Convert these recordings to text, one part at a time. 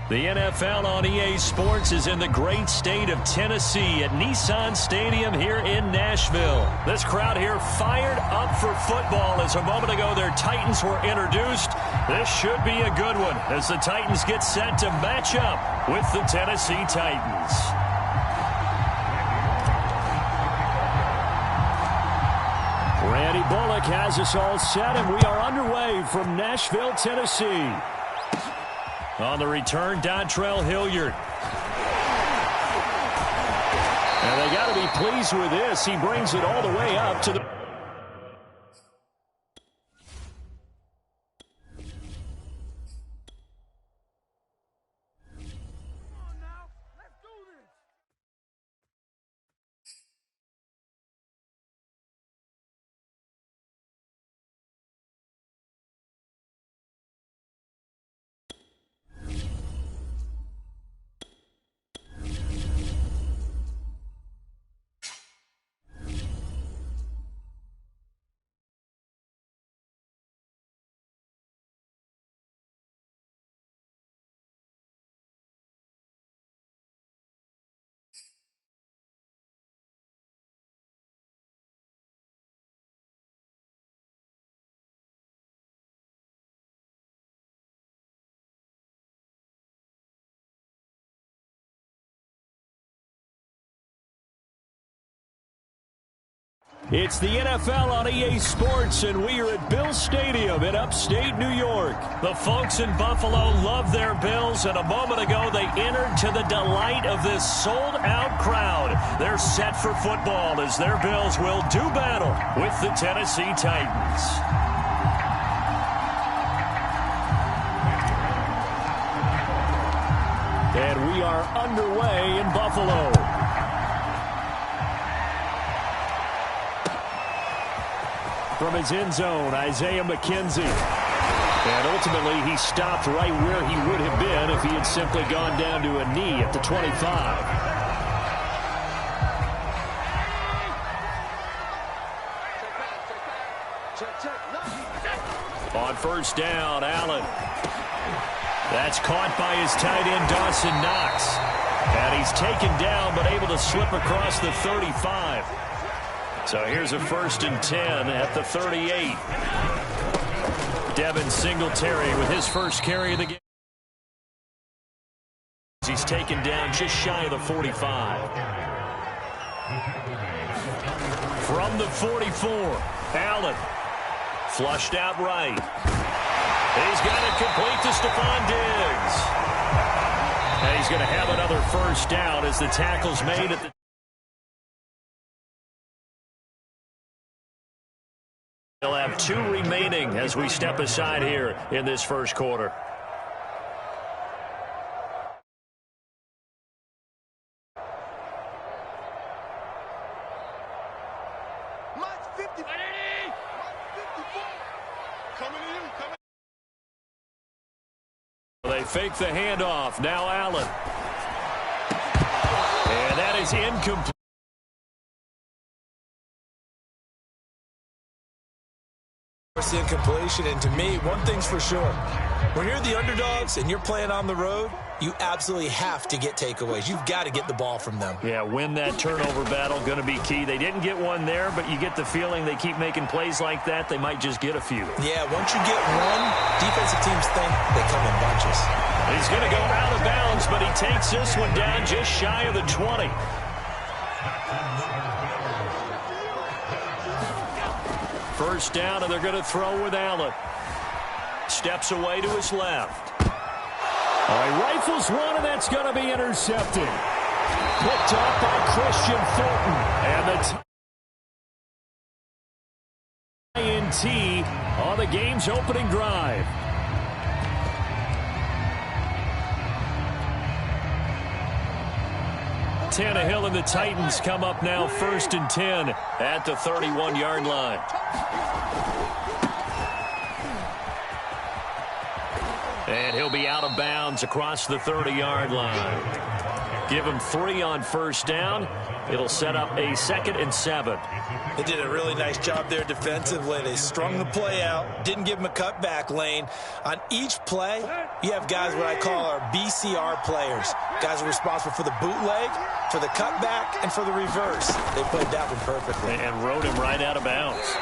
The NFL on EA Sports is in the great state of Tennessee at Nissan Stadium here in Nashville. This crowd here fired up for football as a moment ago their Titans were introduced. This should be a good one as the Titans get set to match up with the Tennessee Titans. Randy Bullock has us all set, and we are underway from Nashville, Tennessee. On the return, Dontrell Hilliard. And they got to be pleased with this. He brings it all the way up to the... It's the NFL on EA Sports, and we are at Bill Stadium in upstate New York. The folks in Buffalo love their Bills, and a moment ago they entered to the delight of this sold-out crowd. They're set for football as their Bills will do battle with the Tennessee Titans. And we are underway in Buffalo. From his end zone, Isaiah McKenzie. And ultimately, he stopped right where he would have been if he had simply gone down to a knee at the 25. On first down, Allen. That's caught by his tight end, Dawson Knox. And he's taken down, but able to slip across the 35. So here's a 1st and 10 at the 38. Devin Singletary with his first carry of the game. He's taken down just shy of the 45. From the 44, Allen. Flushed out right. He's got it complete to Stephon Diggs. And he's going to have another first down as the tackle's made at the... They'll have 2 remaining as we step aside here in this first quarter. They fake the handoff. Now Allen. And that is incomplete. Incompletion, and to me, one thing's for sure. When you're the underdogs and you're playing on the road, you absolutely have to get takeaways. You've got to get the ball from them. Yeah, win that turnover battle, going to be key. They didn't get one there, but you get the feeling they keep making plays like that, they might just get a few. Yeah, once you get one, defensive teams think they come in bunches. He's going to go out of bounds, but he takes this one down just shy of the 20. First down, and they're going to throw with Allen. Steps away to his left. All right, rifles one, and that's going to be intercepted. Picked up by Christian Fulton. And the INT on the game's opening drive. Tannehill and the Titans come up now 1st and 10 at the 31-yard line. And he'll be out of bounds across the 30-yard line. Give him 3 on first down. It'll set up a 2nd and 7. They did a really nice job there defensively. They strung the play out, didn't give him a cutback lane. On each play, you have guys what I call our BCR players. Guys are responsible for the bootleg, for the cutback, and for the reverse. They played that one perfectly. And rode him right out of bounds.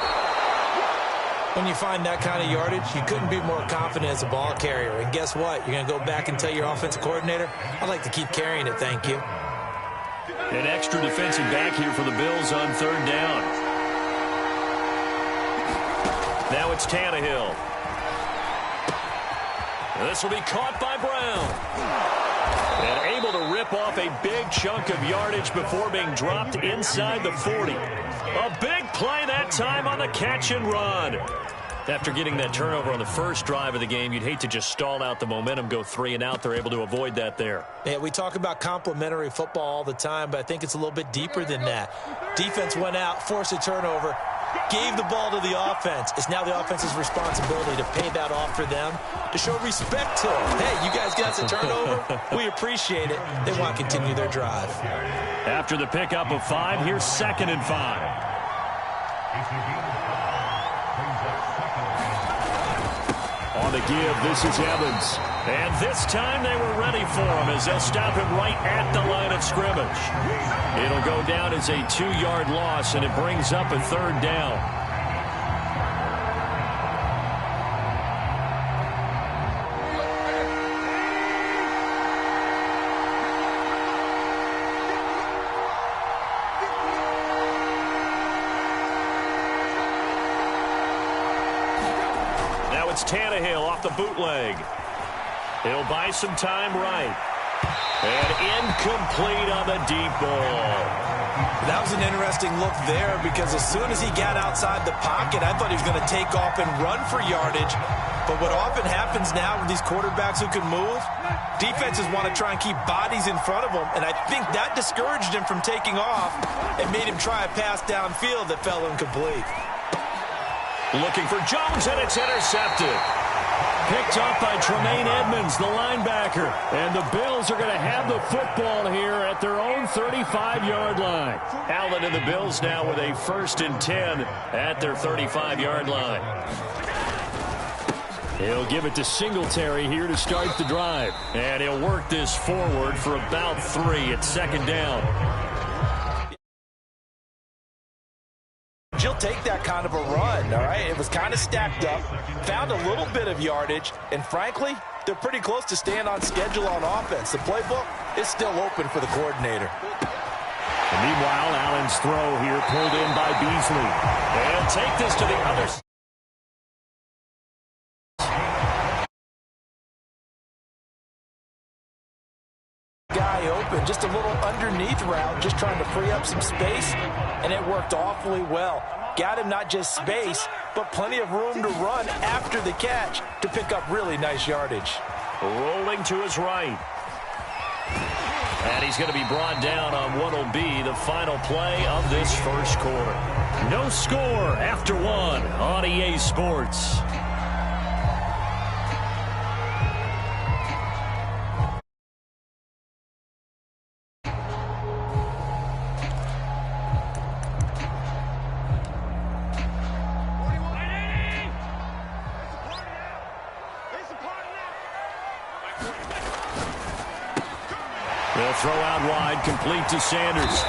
When you find that kind of yardage, you couldn't be more confident as a ball carrier. And guess what? You're going to go back and tell your offensive coordinator, I'd like to keep carrying it, thank you. An extra defensive back here for the Bills on 3rd down. Now it's Tannehill. This will be caught by Brown. And able to rip off a big chunk of yardage before being dropped inside the 40. A big play that time on the catch and run. After getting that turnover on the first drive of the game, you'd hate to just stall out the momentum, go 3 and out. They're able to avoid that there. Yeah, we talk about complementary football all the time, but I think it's a little bit deeper than that. Defense went out, forced a turnover, gave the ball to the offense. It's now the offense's responsibility to pay that off for them, to show respect to them. Hey, you guys got the turnover? We appreciate it. They want to continue their drive. After the pickup of 5, here's 2nd and 5. On the give, this is Evans. And this time they were ready for him as they'll stop him right at the line of scrimmage. It'll go down as a 2-yard loss, and it brings up a 3rd down. It's Tannehill off the bootleg. He'll buy some time right. And incomplete on the deep ball. That was an interesting look there because as soon as he got outside the pocket, I thought he was going to take off and run for yardage. But what often happens now with these quarterbacks who can move, defenses want to try and keep bodies in front of them, and I think that discouraged him from taking off and made him try a pass downfield that fell incomplete. Looking for Jones, and it's intercepted. Picked up by Tremaine Edmonds, the linebacker. And the Bills are going to have the football here at their own 35-yard line. Allen and the Bills now with a 1st and 10 at their 35-yard line. He'll give it to Singletary here to start the drive. And he'll work this forward for about 3 at 2nd down. She'll take that kind of a run, all right? It was kind of stacked up, found a little bit of yardage, and frankly, they're pretty close to staying on schedule on offense. The playbook is still open for the coordinator. And meanwhile, Allen's throw here pulled in by Beasley. And take this to the other side. Guy open, just a little underneath route, just trying to free up some space, and it worked awfully well. Got him not just space, but plenty of room to run after the catch to pick up really nice yardage. Rolling to his right. And he's going to be brought down on what will be the final play of this first quarter. No score after 1 on EA Sports. They'll throw out wide, complete to Sanders.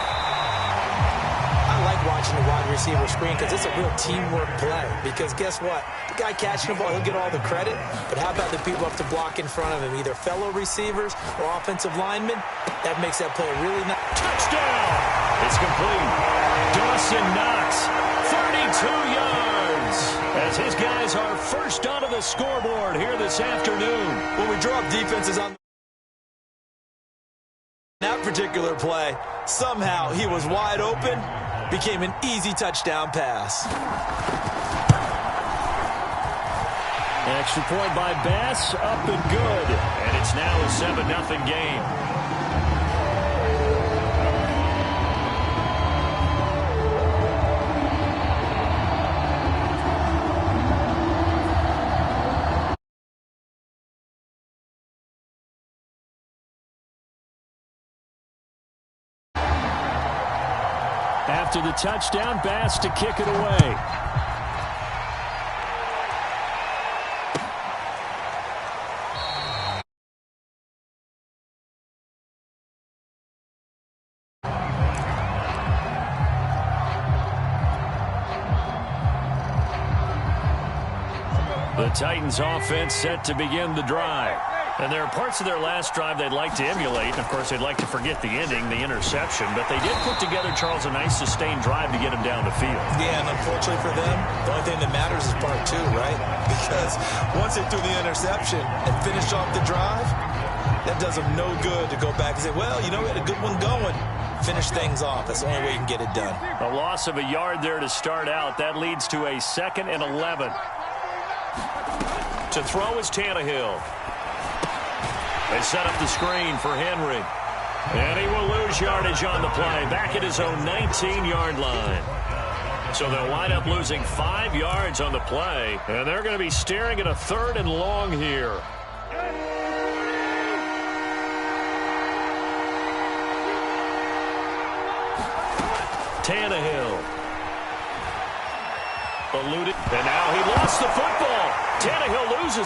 I like watching the wide receiver screen because it's a real teamwork play. Because guess what? The guy catching the ball, he'll get all the credit. But how about the people up to block in front of him, either fellow receivers or offensive linemen? That makes that play really nice. Touchdown! It's complete. Dawson Knox, 32 yards. As his guys are first onto the scoreboard here this afternoon. When we draw up defenses on that particular play, somehow he was wide open, became an easy touchdown pass. Extra point by Bass, up and good. And it's now a 7-0 game. After the touchdown, Bass to kick it away. The Titans offense set to begin the drive. And there are parts of their last drive they'd like to emulate. And, of course, they'd like to forget the ending, the interception. But they did put together, Charles, a nice sustained drive to get him down the field. Yeah, and unfortunately for them, the only thing that matters is part two, right? Because once they threw the interception and finished off the drive, that does them no good to go back and say, well, you know, we had a good one going. Finish things off. That's the only way you can get it done. A loss of a yard there to start out. That leads to a 2nd and 11. To throw is Tannehill. They set up the screen for Henry. And he will lose yardage on the play. Back at his own 19-yard line. So they'll wind up losing 5 yards on the play. And they're going to be staring at a 3rd and long here. Tannehill. Eluded. And now he lost the football. Tannehill loses